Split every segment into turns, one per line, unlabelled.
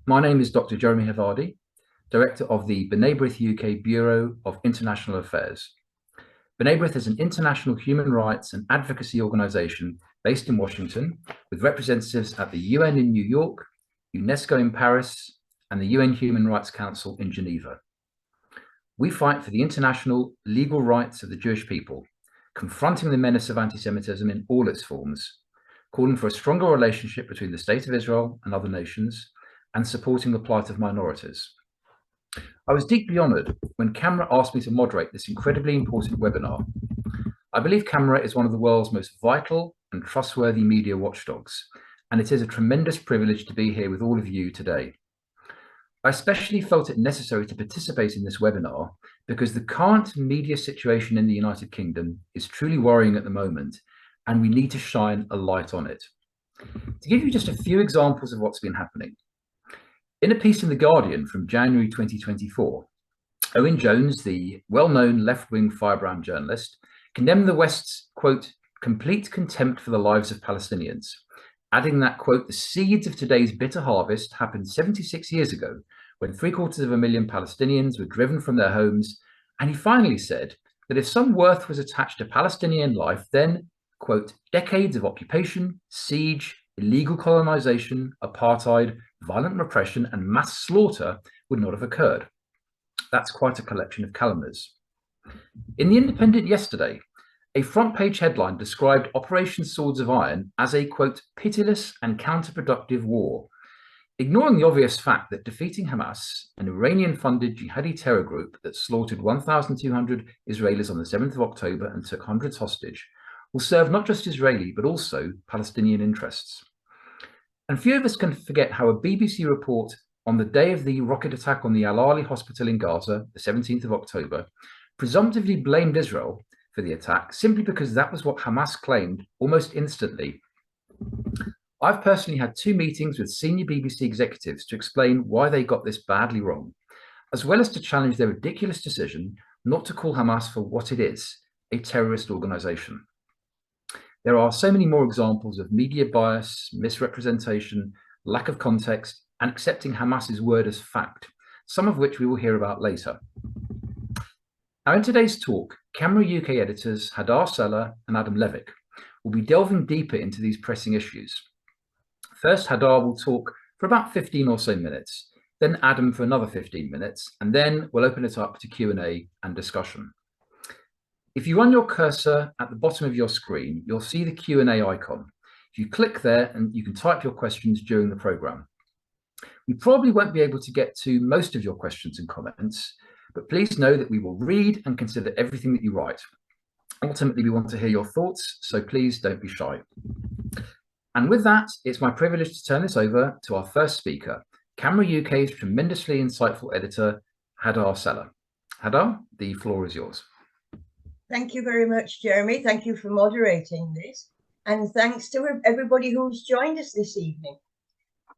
My name is Dr. Jeremy Havardi, Director of the B'nai B'rith UK Bureau of International Affairs. B'nai B'rith is an international human rights and advocacy organisation based in Washington, with representatives at the UN in New York, UNESCO in Paris, and the UN Human Rights Council in Geneva. We fight for the international legal rights of the Jewish people, confronting the menace of anti-Semitism in all its forms, calling for a stronger relationship between the State of Israel and other nations, and supporting the plight of minorities. I was deeply honoured when CAMRA asked me to moderate this incredibly important webinar. I believe CAMRA is one of the world's most vital and trustworthy media watchdogs, and it is a tremendous privilege to be here with all of you today. I especially felt it necessary to participate in this webinar because the current media situation in the United Kingdom is truly worrying at the moment, and we need to shine a light on it. To give you just a few examples of what's been happening. In a piece in The Guardian from January 2024, Owen Jones, the well-known left-wing firebrand journalist, condemned the West's, quote, complete contempt for the lives of Palestinians, adding that, quote, the seeds of today's bitter harvest happened 76 years ago, when 750,000 Palestinians were driven from their homes. And he finally said that if some worth was attached to Palestinian life, then, quote, decades of occupation, siege, illegal colonization, apartheid, violent repression, and mass slaughter would not have occurred. That's quite a collection of calumnies. In The Independent yesterday, a front-page headline described Operation Swords of Iron as a, quote, pitiless and counterproductive war, ignoring the obvious fact that defeating Hamas, an Iranian-funded jihadi terror group that slaughtered 1,200 Israelis on the 7th of October and took hundreds hostage, will serve not just Israeli, but also Palestinian interests. And few of us can forget how a BBC report on the day of the rocket attack on the Al-Ali hospital in Gaza, the 17th of October, presumptively blamed Israel for the attack simply because that was what Hamas claimed almost instantly. I've personally had 2 meetings with senior BBC executives to explain why they got this badly wrong, as well as to challenge their ridiculous decision not to call Hamas for what it is, a terrorist organisation. There are so many more examples of media bias, misrepresentation, lack of context, and accepting Hamas's word as fact, some of which we will hear about later. Now, in today's talk, CAMRA UK editors Hadar Seller and Adam Levick will be delving deeper into these pressing issues. First, Hadar will talk for about 15 or so minutes, then Adam for another 15 minutes, and then we'll open it up to Q&A and discussion. If you run your cursor at the bottom of your screen, you'll see the Q&A icon. If you click there, and you can type your questions during the programme. We probably won't be able to get to most of your questions and comments, but please know that we will read and consider everything that you write. Ultimately, we want to hear your thoughts, so please don't be shy. And with that, it's my privilege to turn this over to our first speaker, CAMRA UK's tremendously insightful editor, Hadar Seller. Hadar, the floor is yours.
Thank you very much, Jeremy. Thank you for moderating this. And thanks to everybody who's joined us this evening.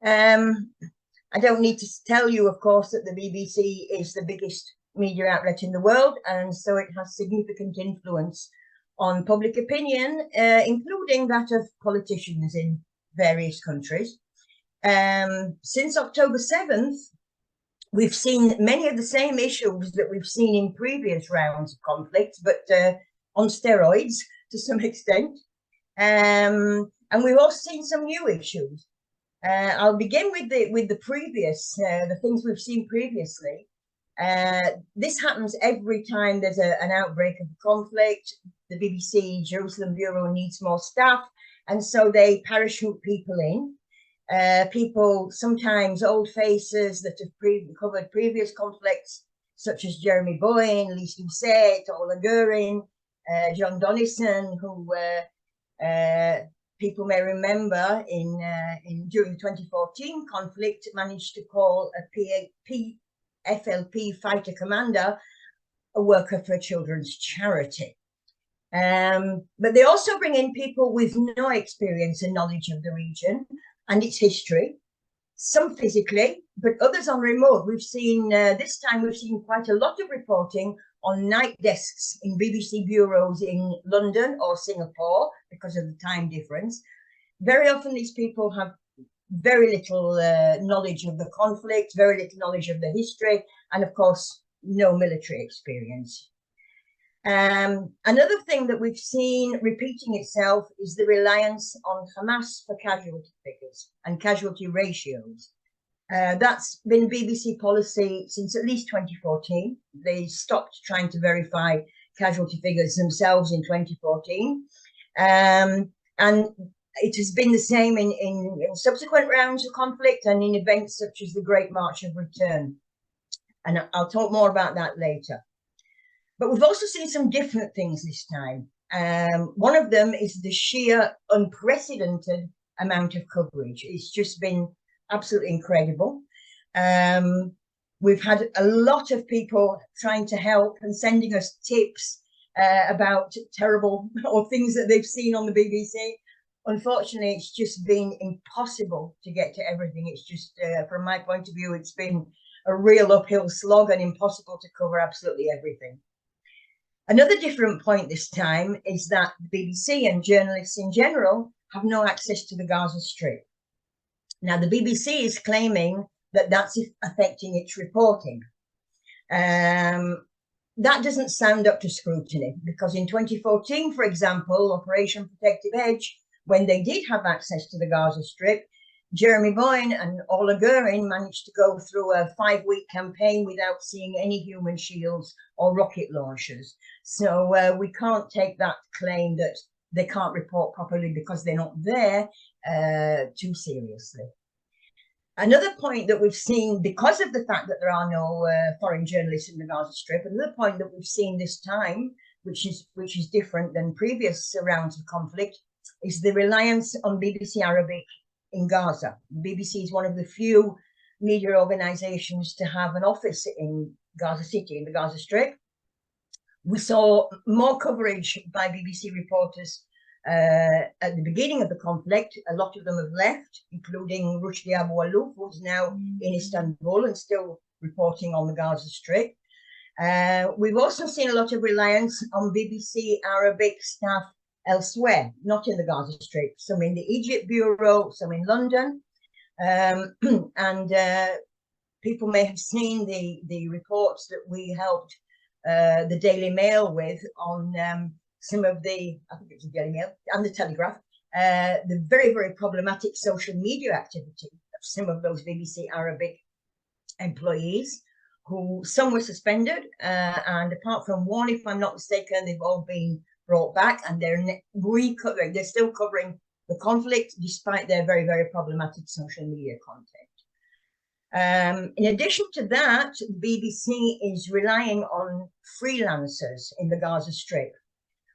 I don't need to tell you, of course, that the BBC is the biggest media outlet in the world, and so it has significant influence on public opinion, including that of politicians in various countries. Since October 7th, we've seen many of the same issues that we've seen in previous rounds of conflict, but on steroids to some extent. And we've also seen some new issues. I'll begin with the previous, the things we've seen previously. This happens every time there's an outbreak of conflict. The BBC Jerusalem Bureau needs more staff, and so they parachute people in. People, sometimes old faces that have covered previous conflicts, such as Jeremy Bowen, Lise Doucet, Ola Gurin, John Donison, who people may remember during the 2014 conflict managed to call a FLP fighter commander a worker for a children's charity. But they also bring in people with no experience and knowledge of the region and its history, some physically, but others on remote. We've seen, this time we've seen quite a lot of reporting on night desks in BBC bureaus in London or Singapore because of the time difference. Very often these people have very little knowledge of the conflict, very little knowledge of the history, and of course, no military experience. Another thing that we've seen repeating itself is the reliance on Hamas for casualty figures and casualty ratios. That's been BBC policy since at least 2014. They stopped trying to verify casualty figures themselves in 2014. And it has been the same in subsequent rounds of conflict and in events such as the Great March of Return. And I'll talk more about that later. But we've also seen some different things this time. One of them is the sheer unprecedented amount of coverage. It's just been absolutely incredible. We've had a lot of people trying to help and sending us tips about terrible or things that they've seen on the BBC. Unfortunately, it's just been impossible to get to everything. It's just, from my point of view, it's been a real uphill slog and impossible to cover absolutely everything. Another different point this time is that the BBC and journalists in general have no access to the Gaza Strip. Now, the BBC is claiming that that's affecting its reporting. That doesn't sound up to scrutiny, because in 2014, for example, Operation Protective Edge, when they did have access to the Gaza Strip, Jeremy Boyne and Ola Gurin managed to go through a 5-week campaign without seeing any human shields or rocket launchers. So we can't take that claim that they can't report properly because they're not there too seriously. Another point that we've seen, because of the fact that there are no foreign journalists in the Gaza Strip, another point that we've seen this time, which is different than previous rounds of conflict, is the reliance on BBC Arabic in Gaza. The BBC is one of the few media organizations to have an office in Gaza City, in the Gaza Strip. We saw more coverage by BBC reporters at the beginning of the conflict. A lot of them have left, including Rushdie Abu Alouf, who's now in Istanbul and still reporting on the Gaza Strip. We've also seen a lot of reliance on BBC Arabic staff elsewhere, not in the Gaza Strip, some in the Egypt Bureau, some in London. And people may have seen the reports that we helped the Daily Mail with on some of the, I think it was the Daily Mail and the Telegraph, the very, very problematic social media activity of some of those BBC Arabic employees, who some were suspended, and apart from one, if I'm not mistaken, they've all been brought back, and they're recovering. They're still covering the conflict despite their very, very problematic social media content. In addition to that, the BBC is relying on freelancers in the Gaza Strip.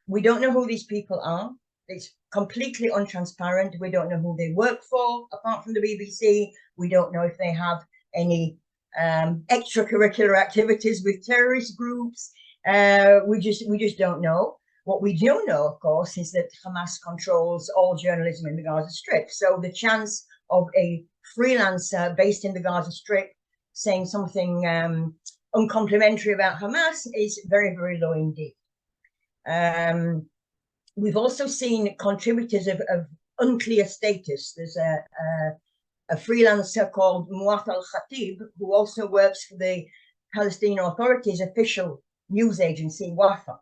We don't know who these people are. It's completely untransparent. We don't know who they work for, apart from the BBC. We don't know if they have any extracurricular activities with terrorist groups. We just don't know. What we do know, of course, is that Hamas controls all journalism in the Gaza Strip. So the chance of a freelancer based in the Gaza Strip saying something uncomplimentary about Hamas is very, very low indeed. We've also seen contributors of unclear status. There's a freelancer called Muath al-Khatib, who also works for the Palestinian Authority's official news agency, Wafa.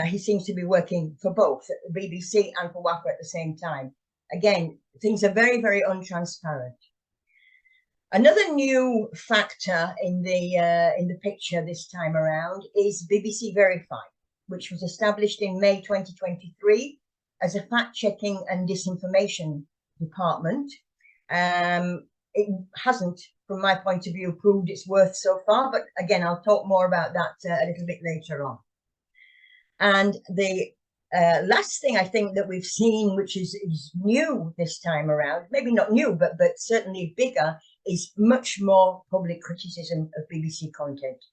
He seems to be working for both the BBC and for Wafa at the same time. Again, things are very, very untransparent. Another new factor in the picture this time around is BBC Verify, which was established in May 2023 as a fact-checking and disinformation department. It hasn't, from my point of view, proved its worth so far, but again, I'll talk more about that a little bit later on. And the last thing I think that we've seen, which is new this time around, maybe not new, but certainly bigger, is much more public criticism of BBC content.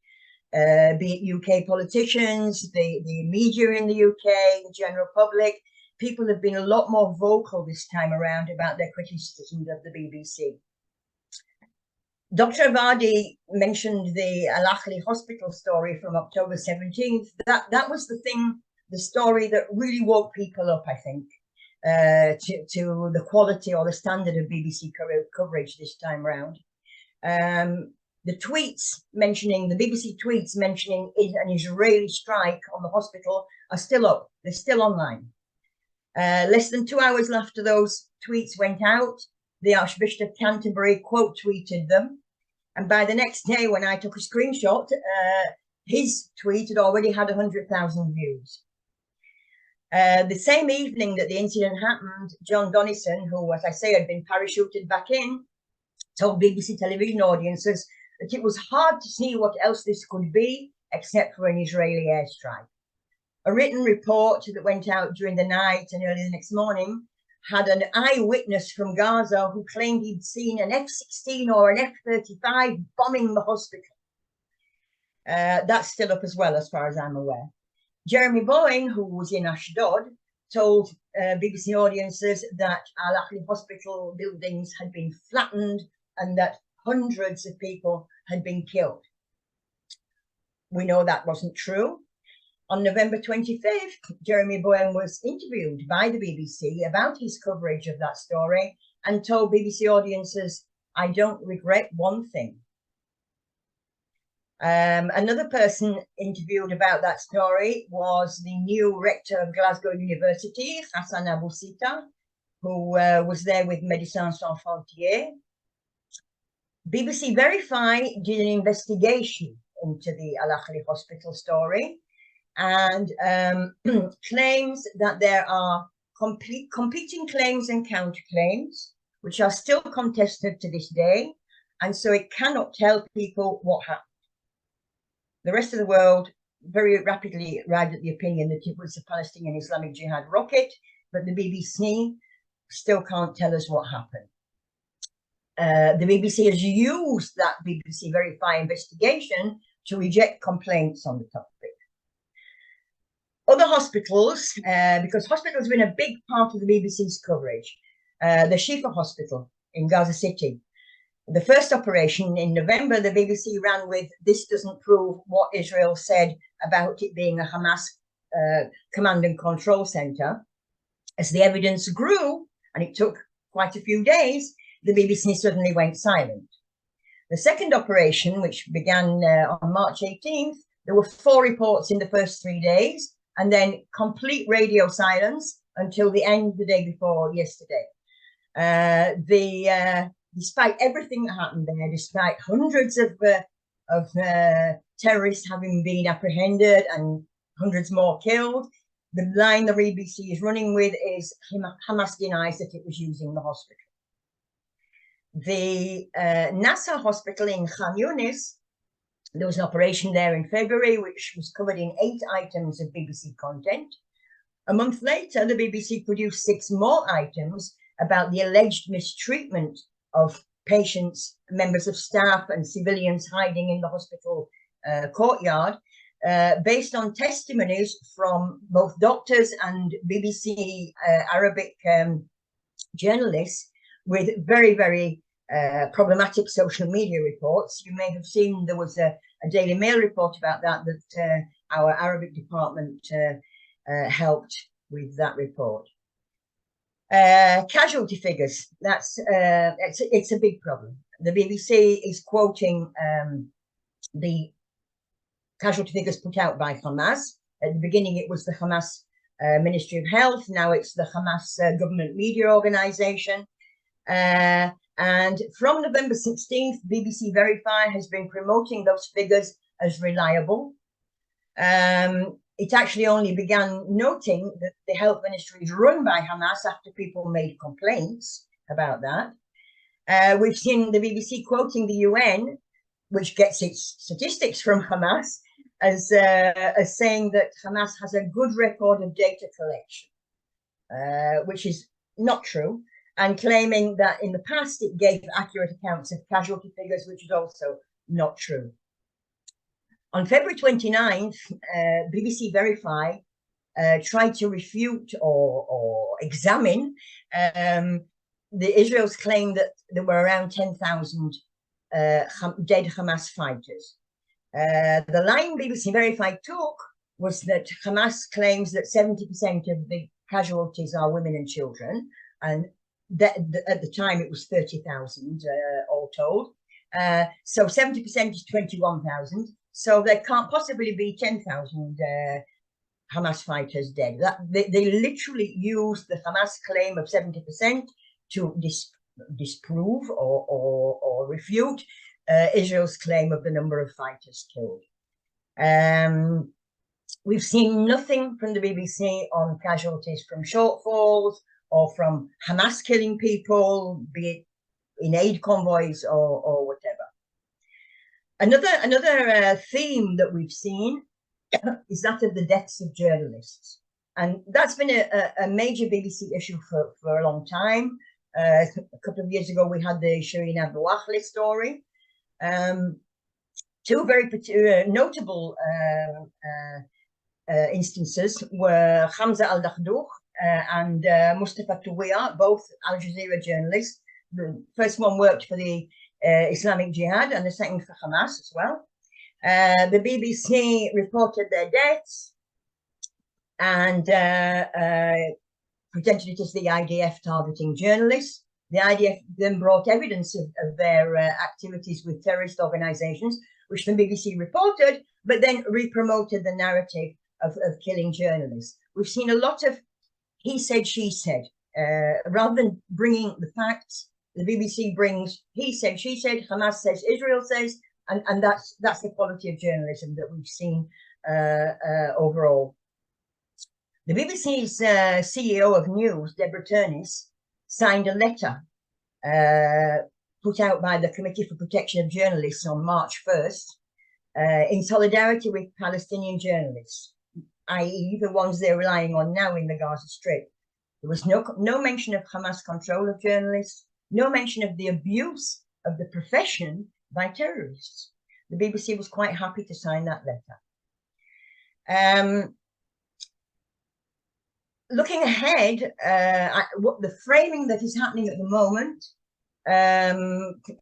Be it UK politicians, the media in the UK, the general public. People have been a lot more vocal this time around about their criticism of the BBC. Dr. Avadi mentioned the Al-Ahli hospital story from October 17th. That was the story that really woke people up, I think. to the quality or the standard of BBC coverage this time around. The tweets mentioning, the BBC tweets mentioning an Israeli strike on the hospital are still up. They're still online. Less than 2 hours after those tweets went out, the Archbishop of Canterbury quote tweeted them. And by the next day, when I took a screenshot, his tweet had already had 100,000 views. The same evening that the incident happened, John Donnison, who, as I say, had been parachuted back in, told BBC television audiences that it was hard to see what else this could be except for an Israeli airstrike. A written report that went out during the night and early the next morning had an eyewitness from Gaza who claimed he'd seen an F-16 or an F-35 bombing the hospital. That's still up as well, as far as I'm aware. Jeremy Bowen, who was in Ashdod, told BBC audiences that Al-Ahli hospital buildings had been flattened and that hundreds of people had been killed. We know that wasn't true. On November 25th, Jeremy Bowen was interviewed by the BBC about his coverage of that story and told BBC audiences, "I don't regret one thing." Another person interviewed about that story was the new rector of Glasgow University, Hassan Abu Sita, who was there with Médecins Sans Frontières. BBC Verify did an investigation into the Al-Ahli hospital story and claims that there are competing claims and counterclaims, which are still contested to this day, and so it cannot tell people what happened. The rest of the world very rapidly arrived at the opinion that it was a Palestinian Islamic Jihad rocket, but the BBC still can't tell us what happened. The BBC has used that BBC Verify investigation to reject complaints on the topic. Other hospitals, because hospitals have been a big part of the BBC's coverage, the Shifa Hospital in Gaza City. The first operation in November, the BBC ran with, "This doesn't prove what Israel said about it being a Hamas command and control center." As the evidence grew, and it took quite a few days, the BBC suddenly went silent. The second operation, which began on March 18th, there were 4 reports in the first 3 days, and then complete radio silence until the end of the day before yesterday. Despite everything that happened there, despite hundreds of terrorists having been apprehended and hundreds more killed, the line the BBC is running with is Hamas denies that it was using the hospital. The Nasser hospital in Khan Yunis, there was an operation there in February, which was covered in 8 items of BBC content. A month later, the BBC produced 6 more items about the alleged mistreatment of patients, members of staff and civilians hiding in the hospital courtyard, based on testimonies from both doctors and BBC Arabic journalists with very, very problematic social media reports. You may have seen there was a Daily Mail report about that our Arabic department helped with that report. Casualty figures, it's a big problem. The BBC is quoting the casualty figures put out by Hamas. At the beginning it was the Hamas Ministry of Health, now it's the Hamas government media organization. And from November 16th, BBC Verify has been promoting those figures as reliable. It actually only began noting that the health ministry is run by Hamas after people made complaints about that. We've seen the BBC quoting the UN, which gets its statistics from Hamas, as saying that Hamas has a good record of data collection, which is not true, and claiming that in the past it gave accurate accounts of casualty figures, which is also not true. On February 29th, BBC Verify tried to refute or examine Israel's claim that there were around 10,000 dead Hamas fighters. The line BBC Verify took was that Hamas claims that 70% of the casualties are women and children, and at the time it was 30,000 all told. So 70% is 21,000. So there can't possibly be 10,000 Hamas fighters dead. They literally used the Hamas claim of 70% to disprove or refute Israel's claim of the number of fighters killed. We've seen nothing from the BBC on casualties from shortfalls or from Hamas killing people, be it in aid convoys or whatever. Another theme that we've seen is that of the deaths of journalists. And that's been a major BBC issue for a long time. A couple of years ago, we had the Shireen Abu Akleh story. Two very notable instances were Hamza al-Dakhdouh and Mustafa Touia, both Al Jazeera journalists. The first one worked for the Islamic Jihad and the second for Hamas as well. The BBC reported their deaths and presented it as the IDF targeting journalists. The IDF then brought evidence of their activities with terrorist organizations, which the BBC reported, but then re-promoted the narrative of killing journalists. We've seen a lot of he said, she said, rather than bringing the facts. The BBC brings he said, she said, Hamas says, Israel says, and that's the quality of journalism that we've seen overall. The BBC's CEO of News, Deborah Turnis, signed a letter put out by the Committee for Protection of Journalists on March 1st in solidarity with Palestinian journalists, i.e. the ones they're relying on now in the Gaza Strip. There was no mention of Hamas control of journalists, no mention of the abuse of the profession by terrorists. The BBC was quite happy to sign that letter. Looking ahead, what the framing that is happening at the moment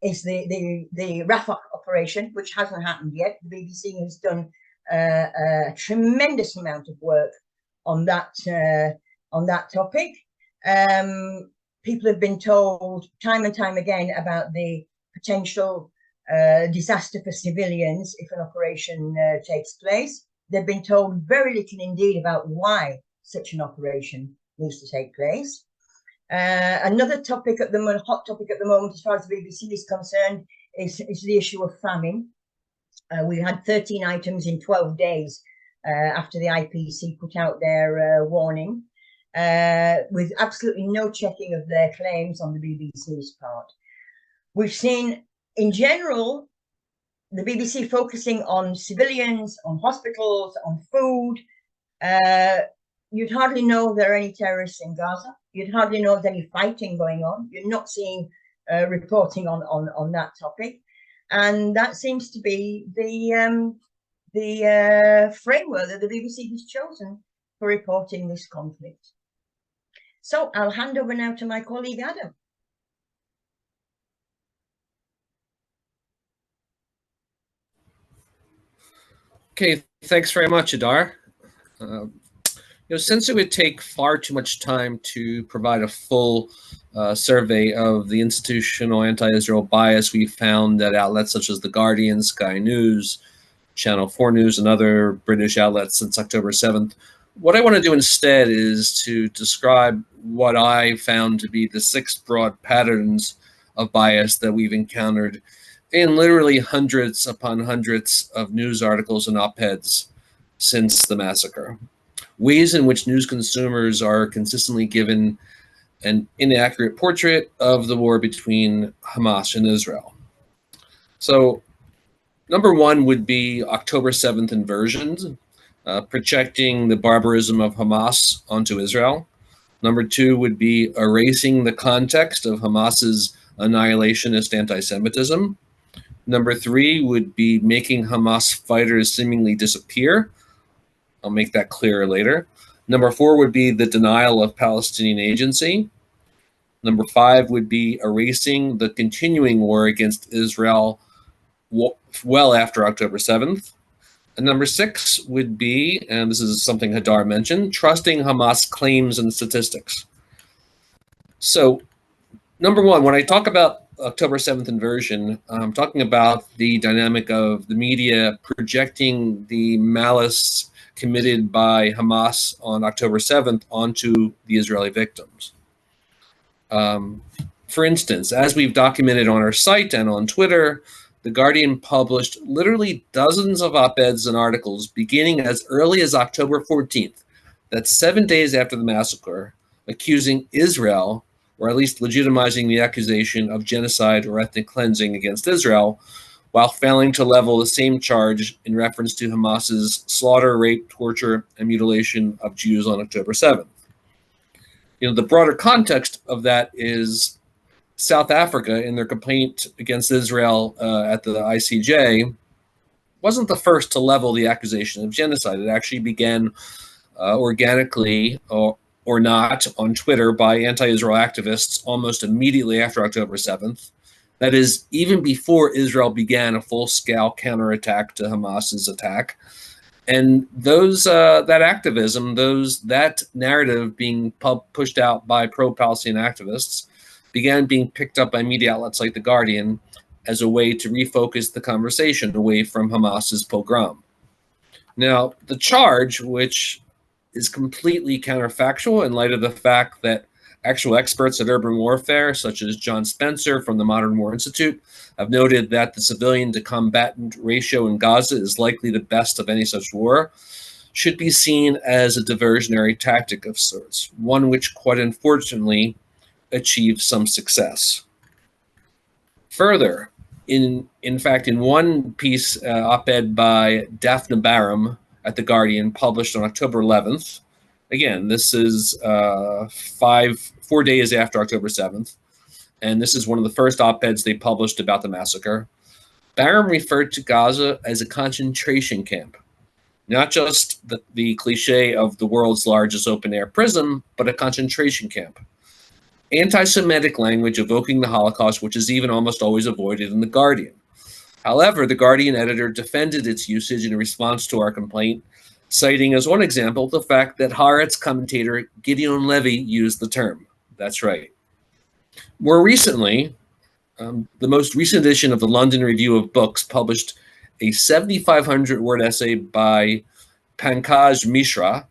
is the Rafah operation, which hasn't happened yet. The BBC has done a tremendous amount of work on that topic. People have been told time and time again about the potential disaster for civilians if an operation takes place. They've been told very little indeed about why such an operation needs to take place. Another topic at the moment, hot topic at the moment, as far as the BBC is concerned, is the issue of famine. We had 13 items in 12 days after the IPC put out their warning, with absolutely no checking of their claims on the BBC's part. We've seen, in general, the BBC focusing on civilians, on hospitals, on food. You'd hardly know there are any terrorists in Gaza. You'd hardly know there's any fighting going on. You're not seeing reporting on that topic. And that seems to be the framework that the BBC has chosen for reporting this conflict. So I'll hand over now to my colleague, Adam.
Okay, thanks very much, Adar. Since it would take far too much time to provide a full survey of the institutional anti-Israel bias, we found that outlets such as The Guardian, Sky News, Channel 4 News, and other British outlets since October 7th. What I want to do instead is to describe what I found to be the 6 broad patterns of bias that we've encountered in literally hundreds upon hundreds of news articles and op-eds since the massacre. Ways in which news consumers are consistently given an inaccurate portrait of the war between Hamas and Israel. So, number 1 would be October 7th inversions, projecting the barbarism of Hamas onto Israel. Number 2 would be erasing the context of Hamas's annihilationist anti-Semitism. Number 3 would be making Hamas fighters seemingly disappear. I'll make that clearer later. Number 4 would be the denial of Palestinian agency. Number 5 would be erasing the continuing war against Israel well after October 7th. And number 6 would be, and this is something Hadar mentioned, trusting Hamas claims and statistics. So, number 1, when I talk about October 7th inversion, I'm talking about the dynamic of the media projecting the malice committed by Hamas on October 7th onto the Israeli victims. For instance, as we've documented on our site and on Twitter, The Guardian published literally dozens of op-eds and articles beginning as early as October 14th, that's 7 days after the massacre, accusing Israel, or at least legitimizing the accusation of genocide or ethnic cleansing against Israel, while failing to level the same charge in reference to Hamas's slaughter, rape, torture, and mutilation of Jews on October 7th. The broader context of that is South Africa, in their complaint against Israel at the ICJ, wasn't the first to level the accusation of genocide. It actually began organically or not on Twitter by anti-Israel activists almost immediately after October 7th. That is, even before Israel began a full-scale counterattack to Hamas's attack. And that activism, that narrative being pushed out by pro-Palestinian activists, began being picked up by media outlets like The Guardian as a way to refocus the conversation away from Hamas's pogrom. Now, the charge, which is completely counterfactual in light of the fact that actual experts at urban warfare, such as John Spencer from the Modern War Institute, have noted that the civilian to combatant ratio in Gaza is likely the best of any such war, should be seen as a diversionary tactic of sorts, one which, quite unfortunately, achieve some success. Further, in fact, in one piece op-ed by Daphne Barham at The Guardian, published on October 11th, again, this is 4 days after October 7th, and this is one of the first op-eds they published about the massacre, Barham referred to Gaza as a concentration camp, not just the cliche of the world's largest open-air prison, but a concentration camp. Anti-Semitic language evoking the Holocaust, which is even almost always avoided in The Guardian. However, The Guardian editor defended its usage in response to our complaint, citing as one example the fact that Haaretz commentator Gideon Levy used the term. That's right. More recently, the most recent edition of the London Review of Books published a 7,500-word essay by Pankaj Mishra,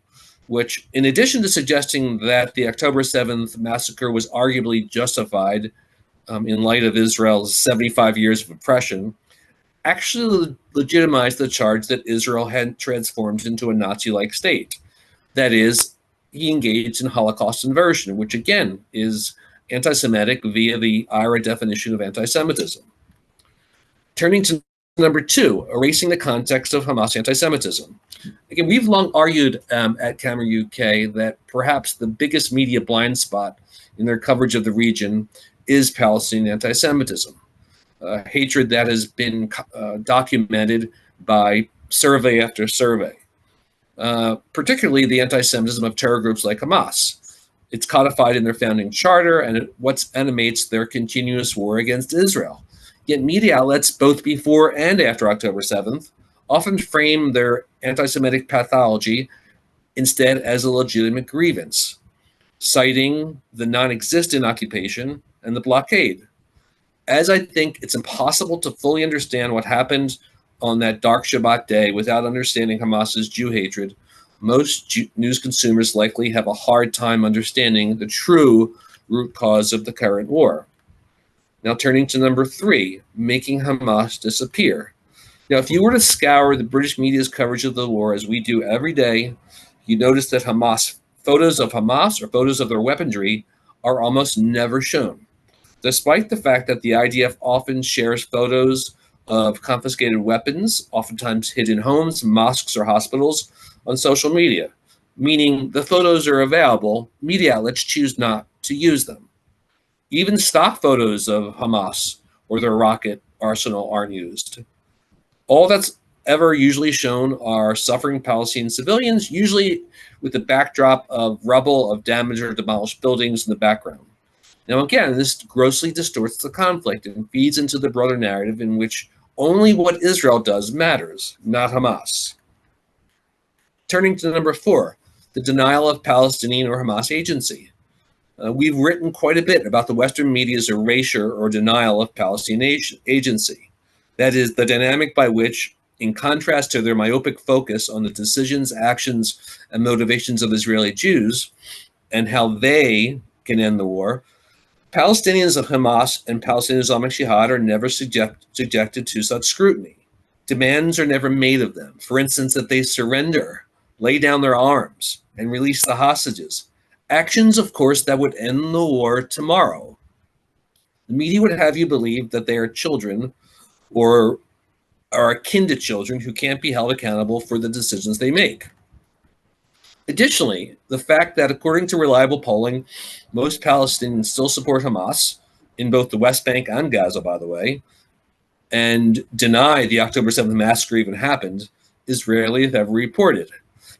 which, in addition to suggesting that the October 7th massacre was arguably justified in light of Israel's 75 years of oppression, actually legitimized the charge that Israel had transformed into a Nazi-like state. That is, he engaged in Holocaust inversion, which again is anti-Semitic via the IRA definition of anti-Semitism. Turning to number 2, erasing the context of Hamas anti-Semitism. Again, we've long argued at Camera UK that perhaps the biggest media blind spot in their coverage of the region is Palestinian anti-Semitism. Hatred that has been documented by survey after survey, particularly the anti-Semitism of terror groups like Hamas. It's codified in their founding charter, and what animates their continuous war against Israel. Yet media outlets, both before and after October 7th, often frame their anti-Semitic pathology instead as a legitimate grievance, citing the non-existent occupation and the blockade. As I think it's impossible to fully understand what happened on that dark Shabbat day without understanding Hamas's Jew hatred, most news consumers likely have a hard time understanding the true root cause of the current war. Now, turning to number 3, making Hamas disappear. Now, if you were to scour the British media's coverage of the war, as we do every day, you notice that photos of Hamas or photos of their weaponry are almost never shown, despite the fact that the IDF often shares photos of confiscated weapons, oftentimes hid in homes, mosques, or hospitals, on social media, meaning the photos are available, media outlets choose not to use them. Even stock photos of Hamas or their rocket arsenal aren't used. All that's ever usually shown are suffering Palestinian civilians, usually with the backdrop of rubble of damaged or demolished buildings in the background. Now, again, this grossly distorts the conflict and feeds into the broader narrative in which only what Israel does matters, not Hamas. Turning to number 4, the denial of Palestinian or Hamas agency. We've written quite a bit about the Western media's erasure or denial of Palestinian agency. That is, the dynamic by which, in contrast to their myopic focus on the decisions, actions, and motivations of Israeli Jews and how they can end the war, Palestinians of Hamas and Palestinian Islamic Jihad are never subjected to such scrutiny. Demands are never made of them. For instance, that they surrender, lay down their arms, and release the hostages. Actions, of course, that would end the war tomorrow. The media would have you believe that they are children or are akin to children who can't be held accountable for the decisions they make. Additionally, the fact that, according to reliable polling, most Palestinians still support Hamas in both the West Bank and Gaza, by the way, and deny the October 7th massacre even happened, is rarely, if ever, reported.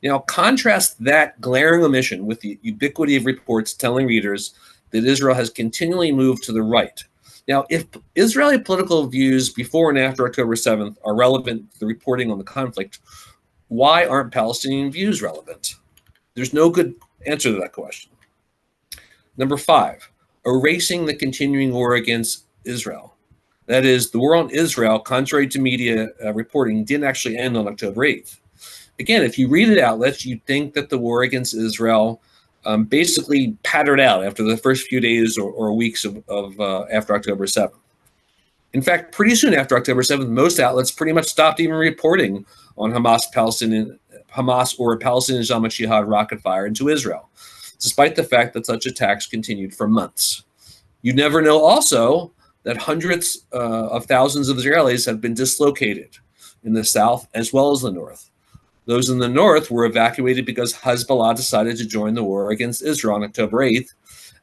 Now, contrast that glaring omission with the ubiquity of reports telling readers that Israel has continually moved to the right. Now, if Israeli political views before and after October 7th are relevant to the reporting on the conflict, why aren't Palestinian views relevant? There's no good answer to that question. Number 5, erasing the continuing war against Israel. That is, the war on Israel, contrary to media reporting, didn't actually end on October 8th. Again, if you read it outlets, you'd think that the war against Israel basically pattered out after the first few days or weeks of after October 7th. In fact, pretty soon after October 7th, most outlets pretty much stopped even reporting on Hamas or Palestinian Islamic Jihad rocket fire into Israel, despite the fact that such attacks continued for months. You never know also that hundreds of thousands of Israelis have been dislocated in the south as well as the north. Those in the north were evacuated because Hezbollah decided to join the war against Israel on October 8th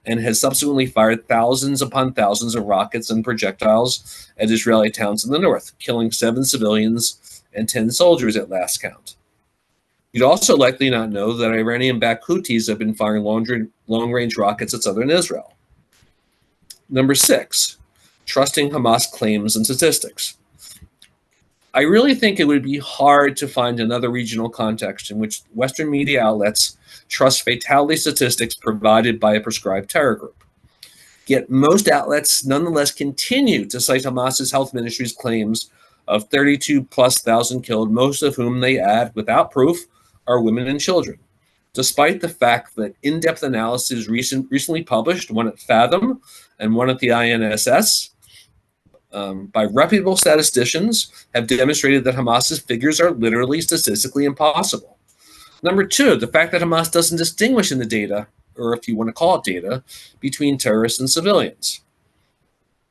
and has subsequently fired thousands upon thousands of rockets and projectiles at Israeli towns in the north, killing 7 civilians and 10 soldiers at last count. You'd also likely not know that Iranian-backed Houthis have been firing long-range rockets at southern Israel. Number 6, trusting Hamas claims and statistics. I really think it would be hard to find another regional context in which Western media outlets trust fatality statistics provided by a prescribed terror group. Yet most outlets nonetheless continue to cite Hamas's health ministry's claims of 32,000+ killed, most of whom they add, without proof, are women and children, despite the fact that in-depth analyses recently published, one at Fathom and one at the INSS, by reputable statisticians, have demonstrated that Hamas's figures are literally statistically impossible. Number 2, the fact that Hamas doesn't distinguish in the data, or if you want to call it data, between terrorists and civilians.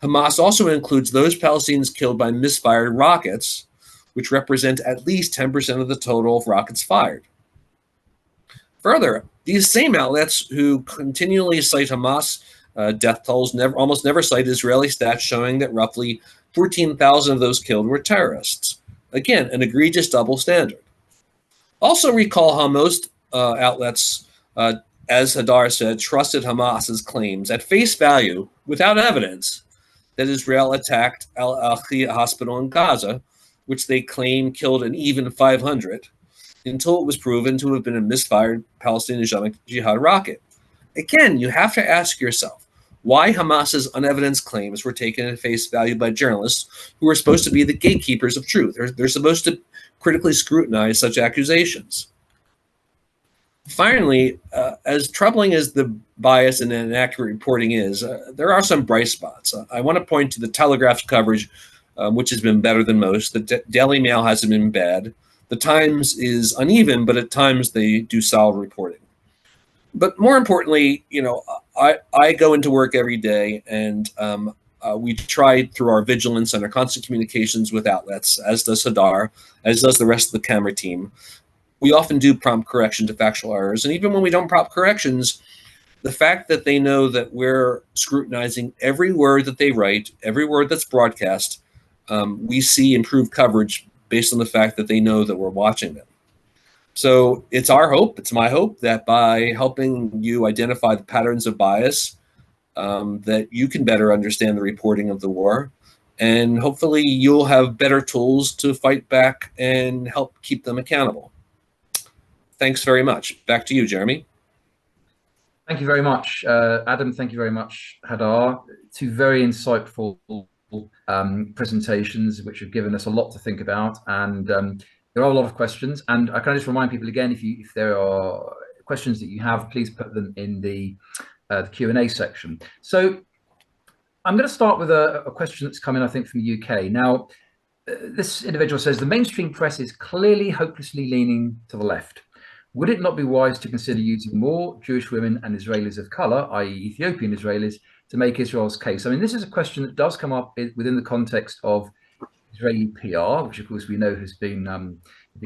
Hamas also includes those Palestinians killed by misfired rockets, which represent at least 10% of the total of rockets fired. Further, these same outlets who continually cite Hamas death tolls almost never cite Israeli stats showing that roughly 14,000 of those killed were terrorists. Again, an egregious double standard. Also recall how most outlets, as Hadar said, trusted Hamas's claims at face value without evidence that Israel attacked Al-Ahli hospital in Gaza, which they claim killed an even 500, until it was proven to have been a misfired Palestinian Islamic Jihad rocket. Again, you have to ask yourself why Hamas's unevidenced claims were taken at face value by journalists who are supposed to be the gatekeepers of truth. They're supposed to critically scrutinize such accusations. Finally, as troubling as the bias and inaccurate reporting is, there are some bright spots. I want to point to the Telegraph's coverage, which has been better than most. The Daily Mail hasn't been bad. The Times is uneven, but at times they do solid reporting. But more importantly, I go into work every day, and we try through our vigilance and our constant communications with outlets, as does Hadar, as does the rest of the camera team. We often do prompt correction to factual errors. And even when we don't prompt corrections, the fact that they know that we're scrutinizing every word that they write, every word that's broadcast, we see improved coverage based on the fact that they know that we're watching them. So it's our hope, it's my hope, that by helping you identify the patterns of bias, that you can better understand the reporting of the war, and hopefully you'll have better tools to fight back and help keep them accountable. Thanks very much. Back to you, Jeremy.
Thank you very much, Adam. Thank you very much, Hadar. Two very insightful presentations, which have given us a lot to think about. And there are a lot of questions. And I can just remind people again, if there are questions that you have, please put them in the Q&A section. So I'm going to start with a question that's come in, I think, from the UK. Now, this individual says, the mainstream press is clearly hopelessly leaning to the left. Would it not be wise to consider using more Jewish women and Israelis of color, i.e. Ethiopian Israelis, to make Israel's case? I mean, this is a question that does come up within the context of Israeli PR, which of course we know has been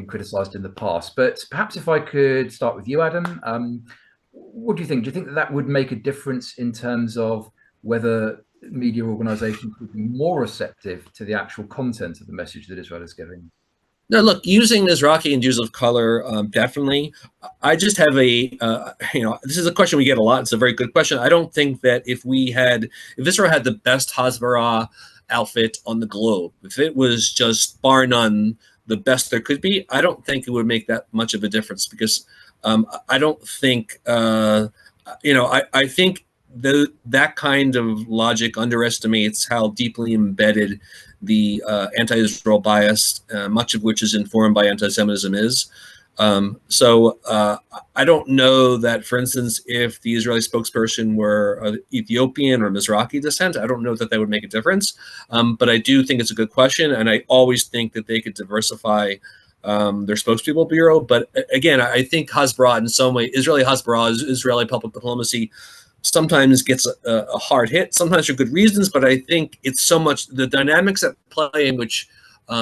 criticized in the past. But perhaps if I could start with you, Adam, what do you think? Do you think that that would make a difference in terms of whether media organizations would be more receptive to the actual content of the message that Israel is giving?
No, look, using Mizrahi and Jews of color, definitely. I just have a, this is a question we get a lot. It's a very good question. I don't think that if Israel had the best Hasbara outfit on the globe, if it was just bar none the best there could be, I don't think it would make that much of a difference, because I don't think, I think that kind of logic underestimates how deeply embedded the anti-Israel bias, much of which is informed by anti-Semitism, is. So I don't know that, for instance, if the Israeli spokesperson were Ethiopian or Mizrahi descent, I don't know that that would make a difference. But I do think it's a good question, and I always think that they could diversify their spokespeople bureau. But again, I think Hasbara, in some way, Israeli Hasbara, Israeli public diplomacy, sometimes gets a hard hit, sometimes for good reasons, but I think it's so much the dynamics at play in which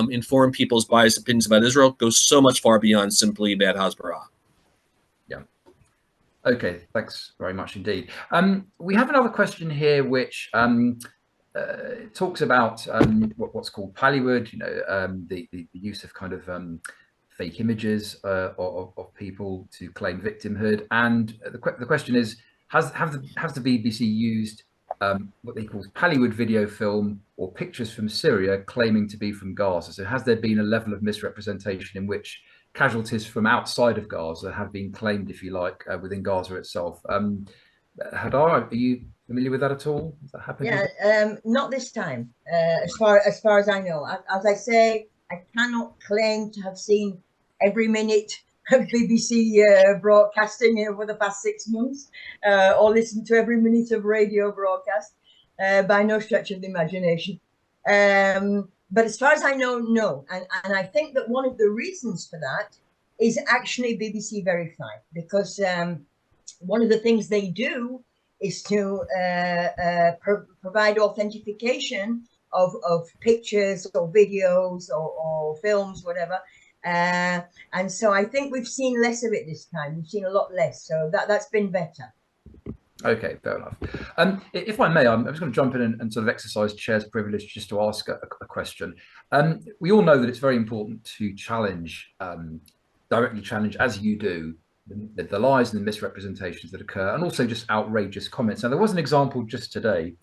inform people's biased opinions about Israel goes so much far beyond simply bad Hasbara.
Yeah. Okay, thanks very much indeed. We have another question here which talks about what's called Pallywood, the use of kind of fake images of people to claim victimhood. And the question is, has the BBC used what they call Pallywood video film or pictures from Syria claiming to be from Gaza? So has there been a level of misrepresentation in which casualties from outside of Gaza have been claimed, if you like, within Gaza itself? Hadar, are you familiar with that at all? Has that happened?
Yeah, not this time, as far as I know. As I say, I cannot claim to have seen every minute of BBC broadcasting over the past 6 months, or listened to every minute of radio broadcast, by no stretch of the imagination. But as far as I know, no. And I think that one of the reasons for that is actually BBC Verified, because one of the things they do is to provide authentication of pictures or videos or films, whatever. And so I think we've seen less of it this time. We've seen a lot less. So that's been better.
Okay, fair enough. If I may, I'm just going to jump in and sort of exercise chair's privilege just to ask a question. We all know that it's very important to challenge, directly challenge, as you do, the lies and the misrepresentations that occur, and also just outrageous comments. Now, there was an example just today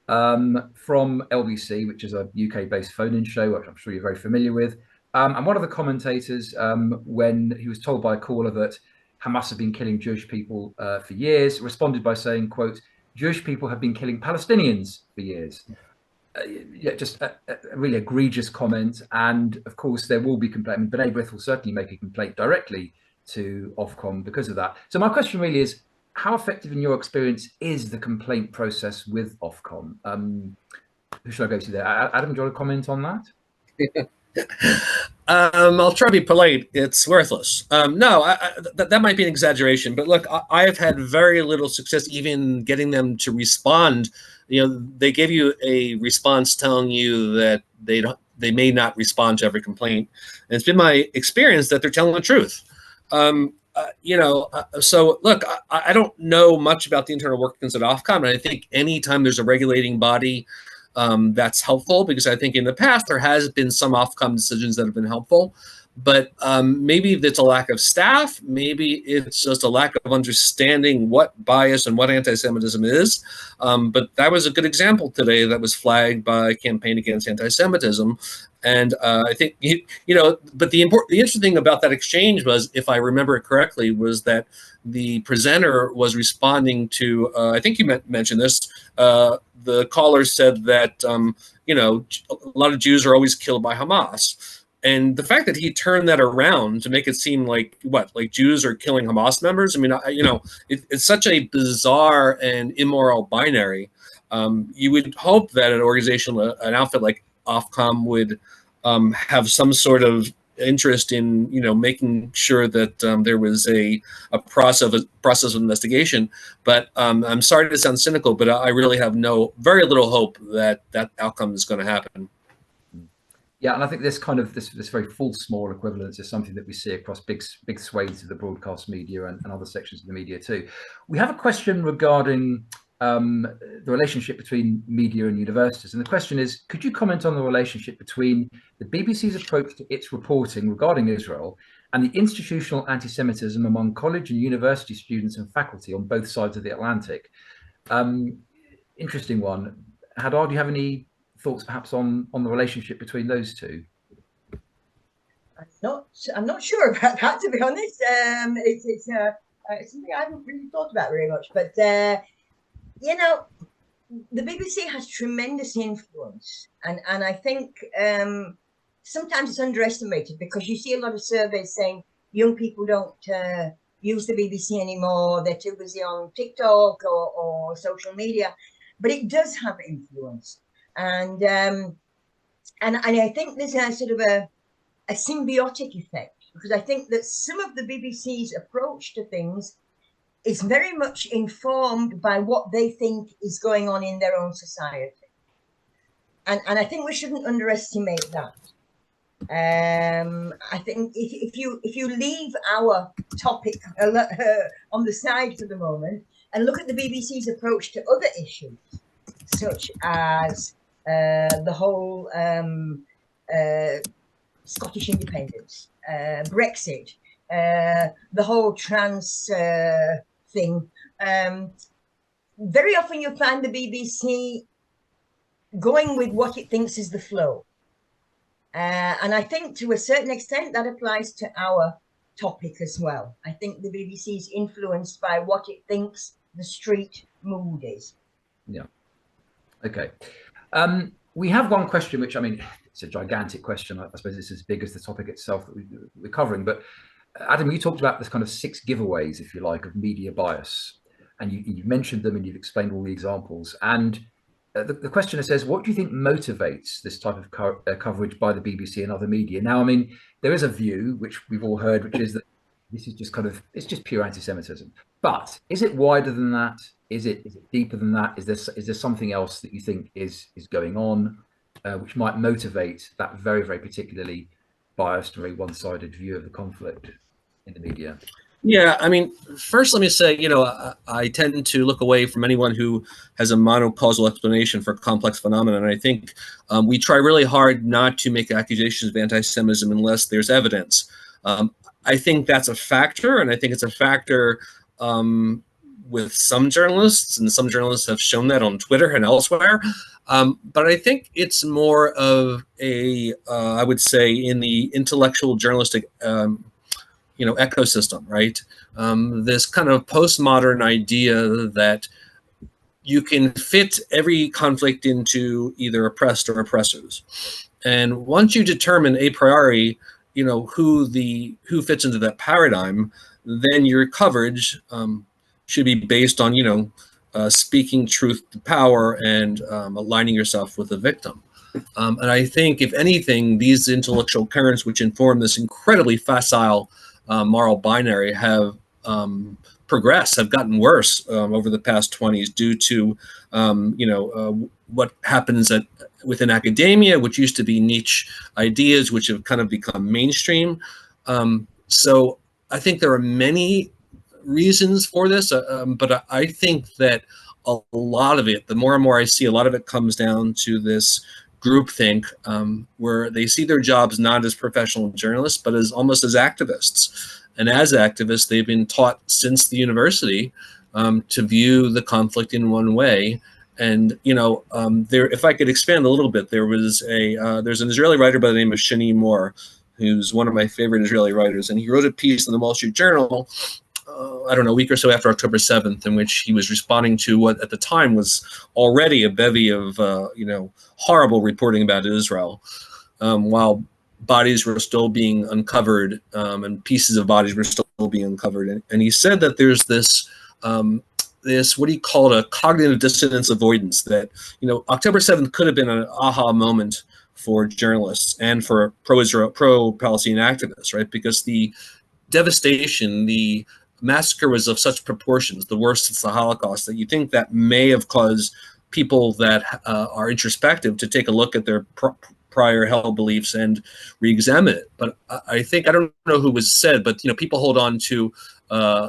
from LBC, which is a UK-based phone-in show, which I'm sure you're very familiar with. And one of the commentators, when he was told by a caller that Hamas have been killing Jewish people for years, responded by saying, quote, "Jewish people have been killing Palestinians for years." Yeah, just a really egregious comment. And of course, there will be complaint. I mean, B'nai B'rith will certainly make a complaint directly to Ofcom because of that. So my question really is, how effective in your experience is the complaint process with Ofcom? Who should I go to there? Adam, do you want to comment on that?
I'll try to be polite. It's worthless. No, that might be an exaggeration, but look, I have had very little success even getting them to respond. They give you a response telling you that they may not respond to every complaint, and it's been my experience that they're telling the truth. So look, I don't know much about the internal workings at Ofcom, and I think anytime there's a regulating body, that's helpful, because I think in the past there has been some Ofcom decisions that have been helpful. But maybe it's a lack of staff. Maybe it's just a lack of understanding what bias and what anti-Semitism is. But that was a good example today that was flagged by Campaign Against Anti-Semitism. And I think, but the interesting thing about that exchange was, if I remember it correctly, was that the presenter was responding to, I think you mentioned this, the caller said that, a lot of Jews are always killed by Hamas. And the fact that he turned that around to make it seem like Jews are killing Hamas members. I mean, it's such a bizarre and immoral binary. You would hope that an organization, an outfit like Ofcom, would have some sort of interest in, making sure that there was a process of investigation. But I'm sorry to sound cynical, but I really have very little hope that that outcome is going to happen.
Yeah, and I think this very false moral equivalence is something that we see across big swathes of the broadcast media and other sections of the media too. We have a question regarding the relationship between media and universities, and the question is: could you comment on the relationship between the BBC's approach to its reporting regarding Israel and the institutional anti-Semitism among college and university students and faculty on both sides of the Atlantic? Interesting one. Hadar, do you have any thoughts perhaps on the relationship between those two?
I'm not sure about that, to be honest. It's something I haven't really thought about very much. But the BBC has tremendous influence, and I think sometimes it's underestimated, because you see a lot of surveys saying young people don't use the BBC anymore; they're too busy on TikTok or social media. But it does have influence. And I think there's a sort of a symbiotic effect, because I think that some of the BBC's approach to things is very much informed by what they think is going on in their own society, and I think we shouldn't underestimate that. I think if you leave our topic on the side for the moment and look at the BBC's approach to other issues, such as the whole Scottish independence, Brexit, the whole trans thing. Very often you'll find the BBC going with what it thinks is the flow. And I think to a certain extent that applies to our topic as well. I think the BBC is influenced by what it thinks the street mood is.
Yeah. Okay. We have one question, which, I mean, it's a gigantic question. I suppose it's as big as the topic itself that we're covering. But Adam, you talked about this kind of 6 giveaways, if you like, of media bias, and you mentioned them and you've explained all the examples. And the questioner says, what do you think motivates this type of coverage by the BBC and other media? Now, I mean, there is a view, which we've all heard, which is that this is just it's just pure anti-Semitism. But is it wider than that? Is it deeper than that? Is there something else that you think is going on, which might motivate that very, very particularly biased, very one-sided view of the conflict in the media?
Yeah, I mean, first let me say, I tend to look away from anyone who has a monocausal explanation for complex phenomena. And I think we try really hard not to make accusations of anti-Semitism unless there's evidence. I think that's a factor, and I think it's a factor with some journalists, and some journalists have shown that on Twitter and elsewhere. But I think it's more of I would say, in the intellectual journalistic ecosystem, right? This kind of postmodern idea that you can fit every conflict into either oppressed or oppressors. And once you determine a priori, who fits into that paradigm, then your coverage should be based on, speaking truth to power and aligning yourself with the victim. And I think, if anything, these intellectual currents, which inform this incredibly facile moral binary, have progressed, have gotten worse over the past 20s due to, what happens within academia, which used to be niche ideas, which have kind of become mainstream. So I think there are many reasons for this, but I think that a lot of it, the more and more I see, a lot of it comes down to this groupthink where they see their jobs not as professional journalists, but as almost as activists. And as activists, they've been taught since the university to view the conflict in one way. And if I could expand a little bit, there's an Israeli writer by the name of Shani Moore, who's one of my favorite Israeli writers, and he wrote a piece in the Wall Street Journal, a week or so after October 7th, in which he was responding to what at the time was already a bevy of horrible reporting about Israel, while bodies were still being uncovered and pieces of bodies were still being uncovered. And he said that there's this what he called a cognitive dissonance avoidance, that October 7th could have been an aha moment for journalists and for pro-Israel, pro-Palestinian activists, right? Because the devastation, the massacre was of such proportions, the worst since the Holocaust, that you think that may have caused people that are introspective to take a look at their prior held beliefs and re-examine it. But I think, I don't know who was said, but people hold on to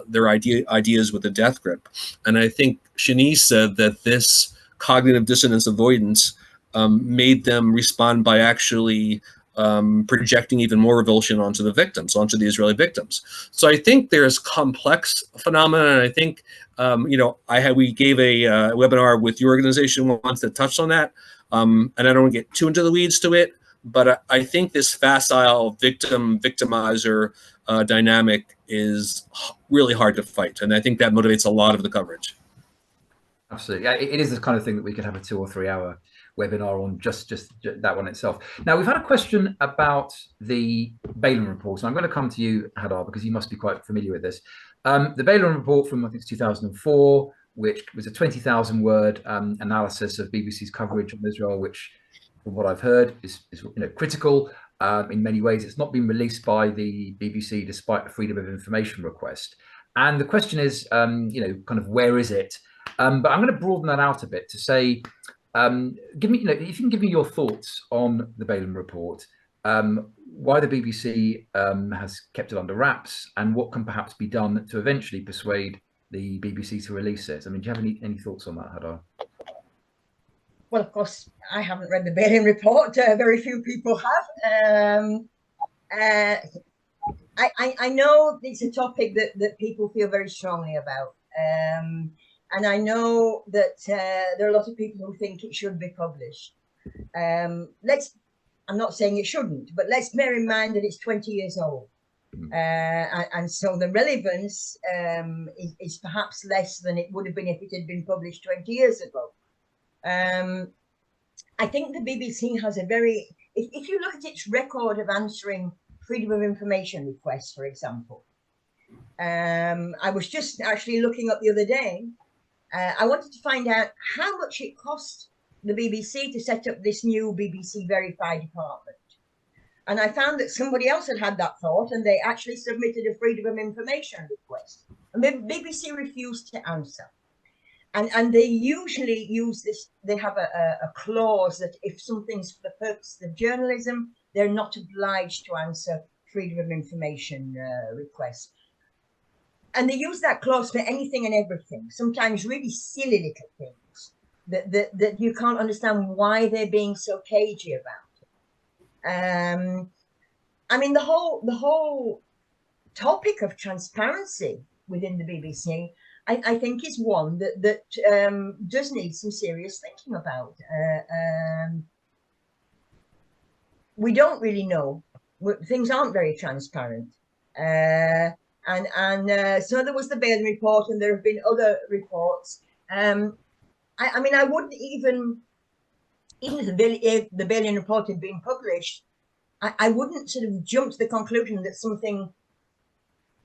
their ideas with a death grip. And I think Shani said that this cognitive dissonance avoidance made them respond by actually projecting even more revulsion onto the victims, onto the Israeli victims. So I think there's complex phenomena, and I think we gave a webinar with your organization once that touched on that, and I don't want to get too into the weeds to it, but I think this facile victimizer dynamic is really hard to fight, and I think that motivates a lot of the coverage.
Absolutely, yeah, it is the kind of thing that we could have a 2 or 3 hour webinar on just that one itself. Now, we've had a question about the Balin report, and I'm going to come to you, Hadar, because you must be quite familiar with this. The Balin report from, I think it's 2004, which was a 20,000 word analysis of BBC's coverage on Israel, which, from what I've heard, is critical in many ways. It's not been released by the BBC despite a freedom of information request. And the question is, kind of where is it? But I'm going to broaden that out a bit to say, give me, if you can give me your thoughts on the Balin report, why the BBC has kept it under wraps, and what can perhaps be done to eventually persuade the BBC to release it. I mean, do you have any thoughts on that, Hadar?
Well, of course, I haven't read the Balin report. Very few people have. I know it's a topic that people feel very strongly about. And I know that there are a lot of people who think it should be published. I'm not saying it shouldn't, but let's bear in mind that it's 20 years old. And so the relevance is perhaps less than it would have been if it had been published 20 years ago. I think the BBC has a very, if you look at its record of answering freedom of information requests, for example, I was just actually looking up the other day. I wanted to find out how much it cost the BBC to set up this new BBC Verify department. And I found that somebody else had that thought, and they actually submitted a freedom of information request. And the BBC refused to answer. And they usually use this, they have a clause that if something's for the purpose of journalism, they're not obliged to answer freedom of information requests. And they use that clause for anything and everything, sometimes really silly little things that you can't understand why they're being so cagey about it. I mean, the whole topic of transparency within the BBC, I think, is one that does need some serious thinking about. We don't really know. Things aren't very transparent. So there was the Balin report, and there have been other reports. I mean, I wouldn't even if the Balin report had been published, I wouldn't sort of jump to the conclusion that something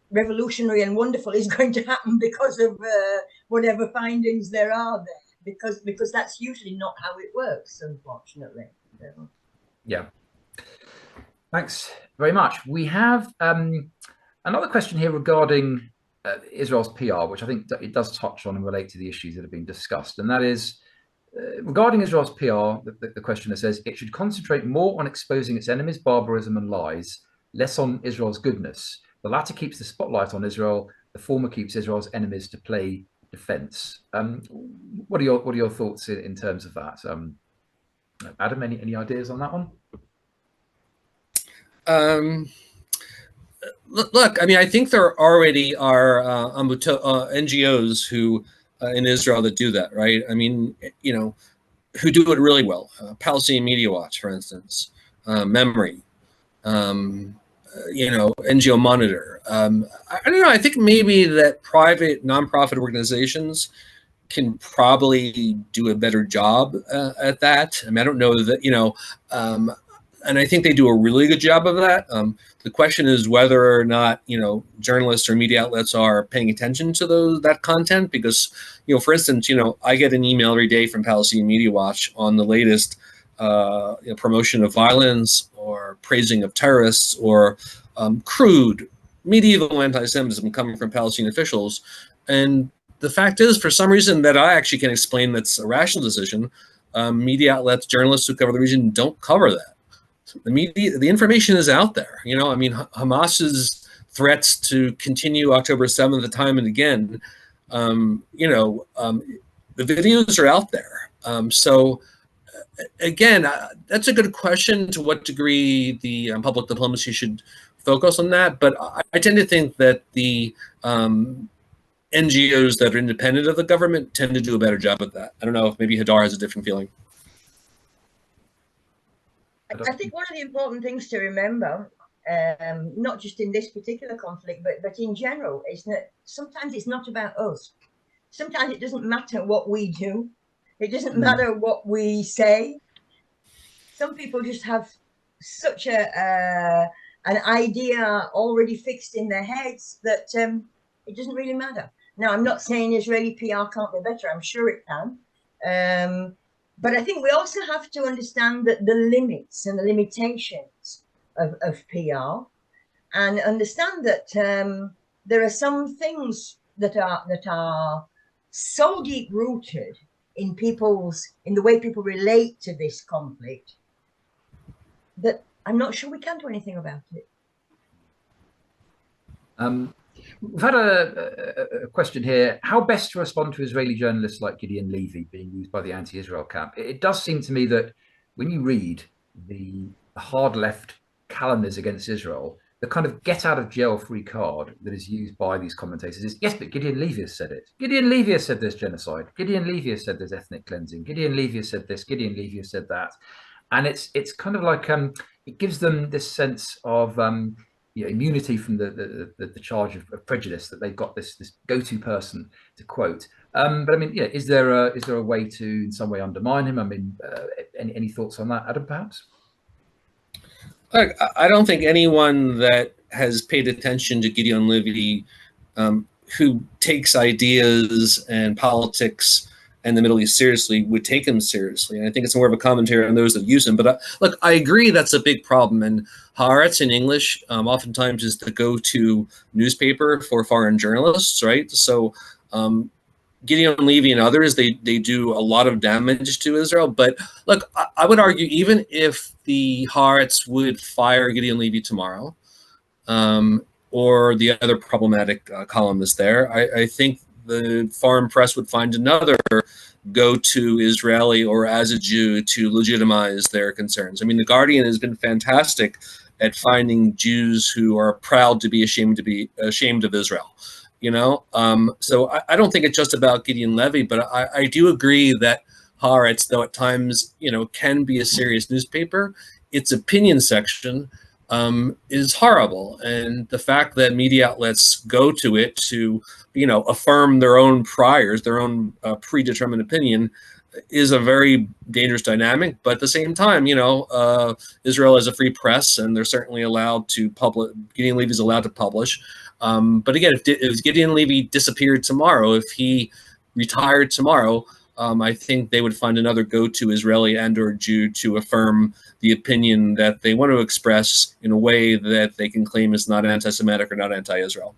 revolutionary and wonderful is going to happen because of whatever findings there are there, because that's usually not how it works, unfortunately.
Yeah. Thanks very much. We have another question here regarding Israel's PR, which I think it does touch on and relate to the issues that have been discussed. And that is, regarding Israel's PR, the questioner says it should concentrate more on exposing its enemies' barbarism and lies, less on Israel's goodness. The latter keeps the spotlight on Israel. The former keeps Israel's enemies to play defense. What are your thoughts in terms of that? Adam, any ideas on that one?
Look, I mean, I think there already are NGOs who in Israel that do that, right? I mean, you know, who do it really well. Palestinian Media Watch, for instance, Memory, you know, NGO Monitor. I don't know. I think maybe that private nonprofit organizations can probably do a better job at that. I mean, I don't know that, you know, and I think they do a really good job of that. The question is whether or not, you know, journalists or media outlets are paying attention to that content, because, you know, for instance, you know, I get an email every day from Palestinian Media Watch on the latest you know, promotion of violence or praising of terrorists or crude medieval anti-Semitism coming from Palestinian officials. And the fact is, for some reason that I actually can explain, that's a rational decision, media outlets, journalists who cover the region don't cover that. The media, the information is out there. You know, I mean, Hamas's threats to continue October 7th time and again, you know, the videos are out there. So again, that's a good question, to what degree the public diplomacy should focus on that. But I tend to think that the NGOs that are independent of the government tend to do a better job of that. I don't know if maybe Hadar has a different feeling.
I think one of the important things to remember, not just in this particular conflict, but in general, is that sometimes it's not about us. Sometimes it doesn't matter what we do. It doesn't matter what we say. Some people just have such an idea already fixed in their heads that it doesn't really matter. Now, I'm not saying Israeli PR can't be better. I'm sure it can. But I think we also have to understand that the limits and the limitations of PR, and understand that there are some things that are so deep rooted in the way people relate to this conflict, that I'm not sure we can do anything about it.
We've had a question here. How best to respond to Israeli journalists like Gideon Levy being used by the anti-Israel camp? It does seem to me that when you read the hard left calumnies against Israel, the kind of get out of jail free card that is used by these commentators is, yes, but Gideon Levy has said it. Gideon Levy has said there's genocide. Gideon Levy has said there's ethnic cleansing. Gideon Levy has said this. Gideon Levy has said that. And it's kind of like it gives them this sense of you know, immunity from the charge of prejudice, that they've got this go-to person to quote. But I mean, yeah, is there a way to in some way undermine him? I mean, any thoughts on that, Adam, perhaps?
Look, I don't think anyone that has paid attention to Gideon Levy, who takes ideas and politics and the Middle East seriously, would take him seriously. And I think it's more of a commentary on those that use him. But look, I agree that's a big problem. And Haaretz in English oftentimes is the go-to newspaper for foreign journalists, right? So Gideon Levy and others, they do a lot of damage to Israel. But look, I would argue, even if the Haaretz would fire Gideon Levy tomorrow, or the other problematic columnist there, I think the foreign press would find another go-to Israeli or as a Jew to legitimize their concerns. I mean, The Guardian has been fantastic at finding Jews who are proud to be ashamed of Israel. You know, so I don't think it's just about Gideon Levy, but I do agree that Haaretz, though at times, you know, can be a serious newspaper, its opinion section is horrible. And the fact that media outlets go to it to, you know, affirm their own priors, their own predetermined opinion, is a very dangerous dynamic. But at the same time, you know, Israel has a free press, and they're certainly allowed to publish. Gideon Levy is allowed to publish. But again, if Gideon Levy disappeared tomorrow, if he retired tomorrow, I think they would find another go-to Israeli and or Jew to affirm the opinion that they want to express in a way that they can claim is not anti-Semitic or not anti-Israel.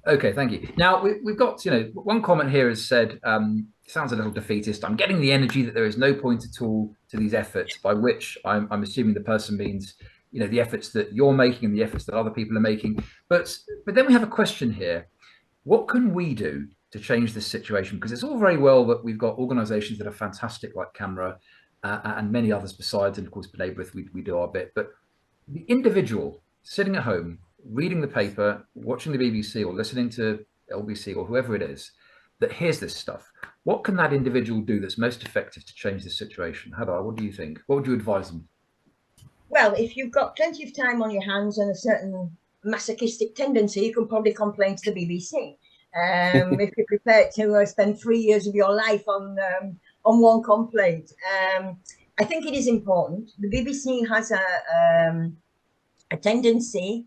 Okay, thank you. Now, we've got, you know, one comment here has said, sounds a little defeatist. I'm getting the energy that there is no point at all to these efforts, by which I'm assuming the person means, you know, the efforts that you're making and the efforts that other people are making. But then we have a question here. What can we do to change this situation? Because it's all very well that we've got organisations that are fantastic like Camera and many others besides, and of course B'nai we do our bit, but the individual sitting at home, reading the paper, watching the BBC or listening to LBC or whoever it is that hears this stuff, what can that individual do that's most effective to change this situation? Hadar, what do you think? What would you advise them?
Well, if you've got plenty of time on your hands and a certain masochistic tendency, you can probably complain to the BBC. If you're prepared to spend 3 years of your life on one complaint, I think it is important. The BBC has a tendency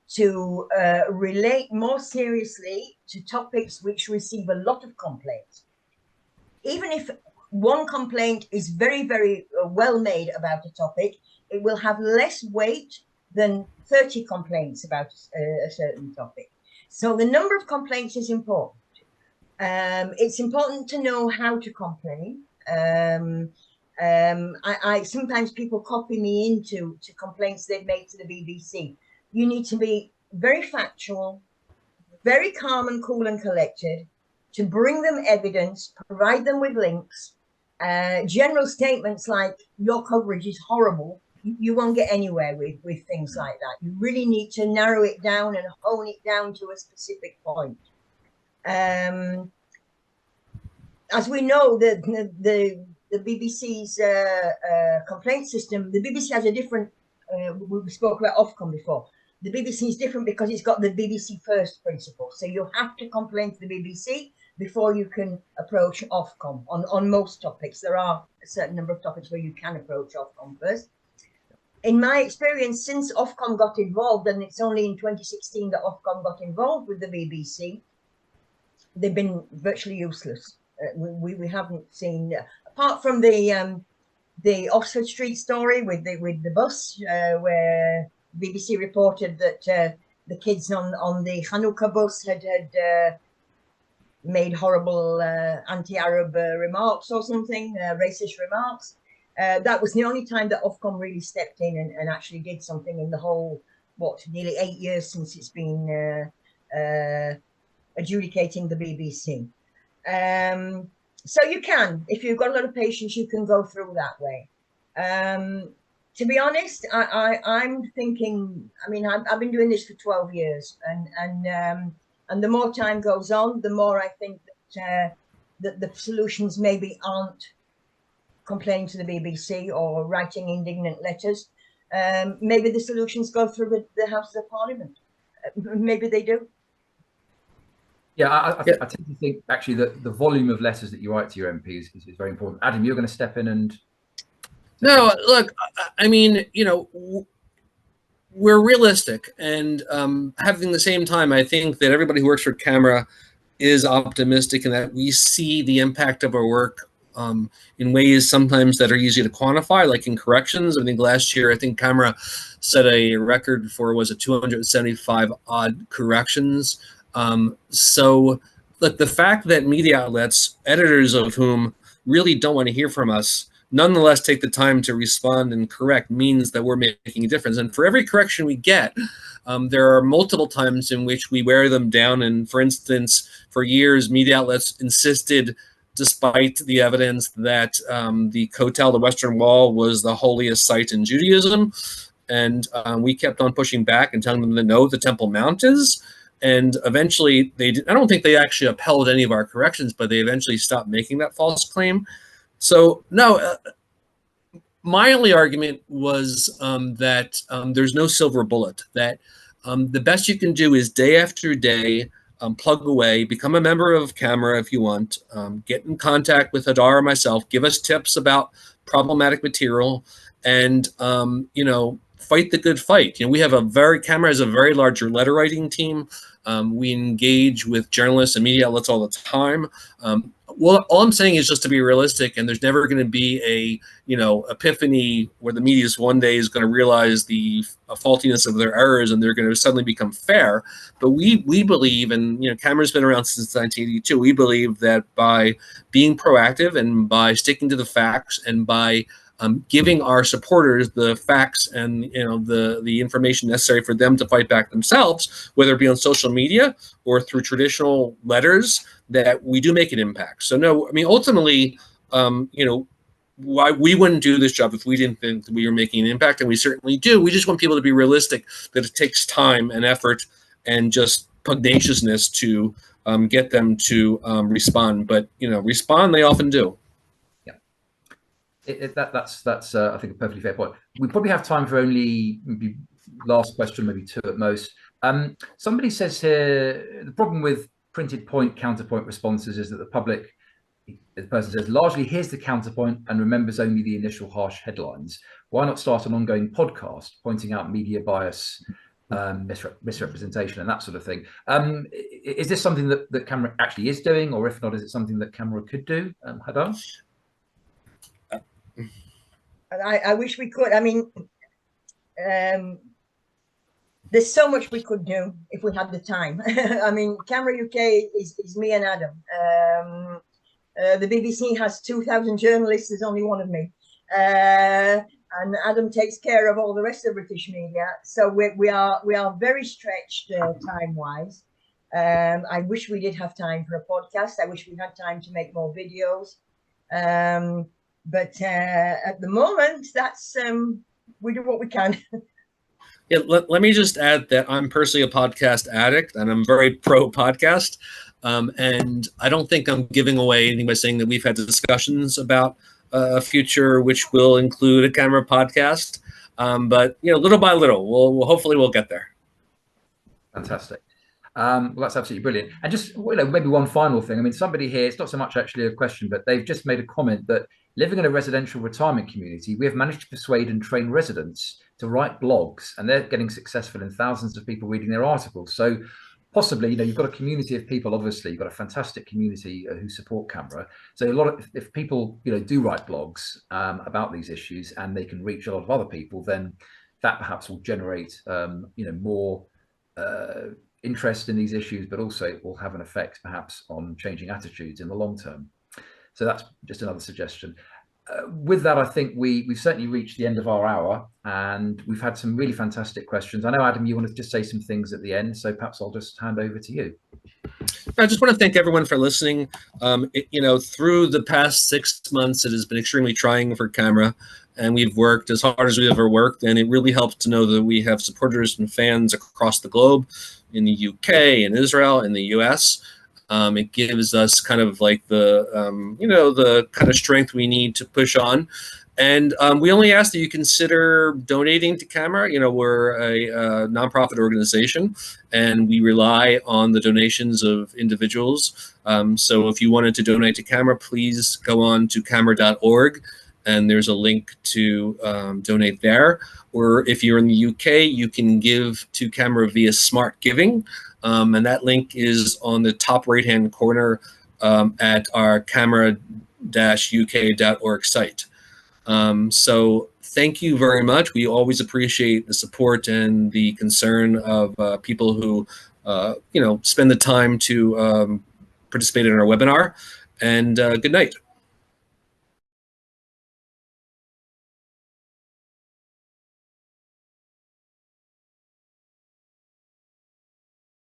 to relate more seriously to topics which receive a lot of complaints. Even if one complaint is very, very well made about a topic, it will have less weight than 30 complaints about a certain topic. So the number of complaints is important. It's important to know how to complain. Sometimes people copy me into complaints they've made to the BBC. You need to be very factual, very calm and cool and collected, to bring them evidence, provide them with links. General statements like your coverage is horrible, you won't get anywhere with things like that. You really need to narrow it down and hone it down to a specific point. As we know, the BBC's complaint system, the BBC has a different, we spoke about Ofcom before. The BBC is different because it's got the BBC first principle. So you have to complain to the BBC before you can approach Ofcom on most topics. There are a certain number of topics where you can approach Ofcom first. In my experience, since Ofcom got involved, and it's only in 2016 that Ofcom got involved with the BBC, they've been virtually useless. We haven't seen, apart from the Oxford Street story with the bus, where BBC reported that the kids on the Hanukkah bus had made horrible anti-Arab remarks or something, racist remarks. That was the only time that Ofcom really stepped in and actually did something in the whole, nearly 8 years since it's been adjudicating the BBC. So you can, if you've got a lot of patience, you can go through that way. To be honest, I'm thinking, I mean, I've been doing this for 12 years, and the more time goes on, the more I think that the solutions maybe aren't complaining to the BBC or writing indignant letters. Maybe the solutions go through the Houses of Parliament. Maybe they do.
Yeah, I tend to think actually that the volume of letters that you write to your MPs is very important. Adam, you're going to step in and...
No, look, I mean, you know, we're realistic, and having the same time, I think that everybody who works for Camera is optimistic and that we see the impact of our work in ways sometimes that are easy to quantify, like in corrections. I think last year, I think Camera set a record for, was it 275 odd corrections. So look, the fact that media outlets, editors of whom really don't want to hear from us, nonetheless take the time to respond and correct means that we're making a difference. And for every correction we get, there are multiple times in which we wear them down. And for instance, for years, media outlets insisted, despite the evidence, that the Kotel, the Western Wall, was the holiest site in Judaism. And we kept on pushing back and telling them that no, the Temple Mount is. And eventually, I don't think they actually upheld any of our corrections, but they eventually stopped making that false claim. So no, my only argument was that there's no silver bullet, that the best you can do is day after day, plug away, become a member of Camera if you want, get in contact with Hadar or myself, give us tips about problematic material, and you know, fight the good fight. You know, we have Camera has a very large letter writing team. We engage with journalists and media outlets all the time. Well, all I'm saying is just to be realistic, and there's never going to be a, you know, epiphany where the media one day is going to realize the faultiness of their errors and they're going to suddenly become fair. But we believe, and you know, Camera's been around since 1982. We believe that by being proactive and by sticking to the facts and by giving our supporters the facts and the information necessary for them to fight back themselves, whether it be on social media or through traditional letters, that we do make an impact. So no, I mean, ultimately, why we wouldn't do this job if we didn't think that we were making an impact, and we certainly do. We just want people to be realistic that it takes time and effort and just pugnaciousness to get them to respond. But respond, they often do.
That's I think a perfectly fair point. We probably have time for only maybe last question, maybe two at most. Somebody says here, the problem with printed point counterpoint responses is that the person says, largely hears the counterpoint and remembers only the initial harsh headlines. Why not start an ongoing podcast pointing out media bias, misrepresentation, and that sort of thing? Is this something that CAMRA actually is doing, or if not, is it something that CAMRA could do? Hadar?
I wish we could. I mean, there's so much we could do if we had the time. I mean, CAMRA UK is me and Adam. The BBC has 2,000 journalists. There's only one of me. And Adam takes care of all the rest of British media. So we are very stretched time-wise. I wish we did have time for a podcast. I wish we had time to make more videos. But at the moment, that's we do what we can.
Yeah, let me just add that I'm personally a podcast addict, and I'm very pro podcast. And I don't think I'm giving away anything by saying that we've had discussions about a future which will include a CAMRA podcast. But little by little, we'll hopefully get there.
Fantastic. Well, that's absolutely brilliant. And just maybe one final thing. I mean, somebody here, it's not so much actually a question, but they've just made a comment that living in a residential retirement community, we have managed to persuade and train residents to write blogs, and they're getting successful in thousands of people reading their articles. So possibly, you've got a community of people, obviously, you've got a fantastic community who support CAMRA. So if people, do write blogs about these issues and they can reach a lot of other people, then that perhaps will generate, more interest in these issues, but also it will have an effect perhaps on changing attitudes in the long term. So that's just another suggestion. With that, I think we've certainly reached the end of our hour, and we've had some really fantastic questions. I know, Adam, you want to just say some things at the end, so perhaps I'll just hand over to you.
I just want to thank everyone for listening. Through the past 6 months, it has been extremely trying for CAMRA, and we've worked as hard as we've ever worked, and it really helps to know that we have supporters and fans across the globe, in the UK, in Israel, in the US. It gives us kind of like the kind of strength we need to push on. And we only ask that you consider donating to CAMRA. We're a nonprofit organization, and we rely on the donations of individuals. So if you wanted to donate to CAMRA, please go on to camera.org, and there's a link to donate there. Or if you're in the UK, you can give to CAMRA via Smart Giving. And that link is on the top right-hand corner at our camera-uk.org site. So thank you very much. We always appreciate the support and the concern of people who, spend the time to participate in our webinar. And good night.